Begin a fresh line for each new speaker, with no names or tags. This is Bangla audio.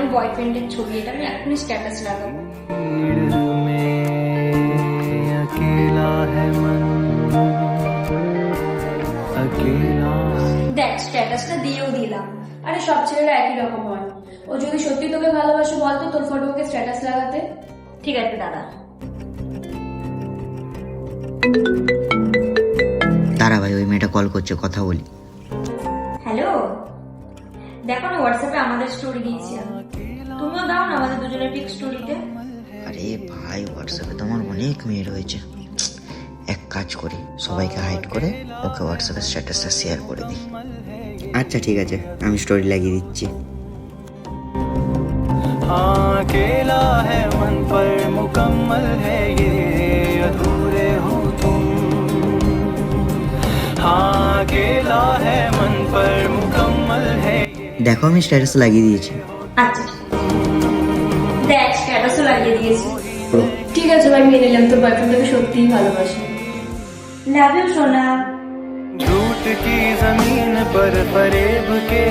আমার বয়ফ্রেন্ডের ছবি, এটা আমি এখনই স্ট্যাটাস লাগাবো। দেখ স্ট্যাটাসটা দিয়েও দিলাম। আরে সব ছেলেরা একই রকম হয়। ও যদি সত্যি তোকে ভালোবাসে বলতো তোর ফটোকে স্ট্যাটাস লাগাতে। ঠিক আছে দাদা।
দাঁড়া ভাই, ওই মেয়েটা কল করছে, কথা বলি।
হ্যালো, দেখো না হোয়াটসঅ্যাপে আমাদের স্টোরি দিয়েছি আমি। তুমিও দাও না আমাদের দুজনের পিক স্টোরিতে।
আরে ভাই, হোয়াটসঅ্যাপে তো আমার অনেক মেয়ে রয়েছে। এক কাজ করি, সবাইকে হাইড করে ওকে হোয়াটসঅ্যাপে স্ট্যাটাসটা শেয়ার করে দিই। আচ্ছা ঠিক আছে, আমি স্টোরি লাগিয়ে দিচ্ছি।
अकेला है मन पर मुकम्मल है ये अधूरे हो तुम। अकेला है मन पर मुकम्मल है।
দেখো আমি স্ট্যাটাস লাগিয়ে দিয়েছি।
আচ্ছা দেখ স্ট্যাটাসও লাগিয়ে দিয়েছি।
পুরো
ঠিক আছে ভাই, মেনে নিলাম তোর বয়ফ্রেন্ডকে সত্যিই ভালোবাসে। লাভ ইউ সোনা।
झूठ की जमीन पर फरेब के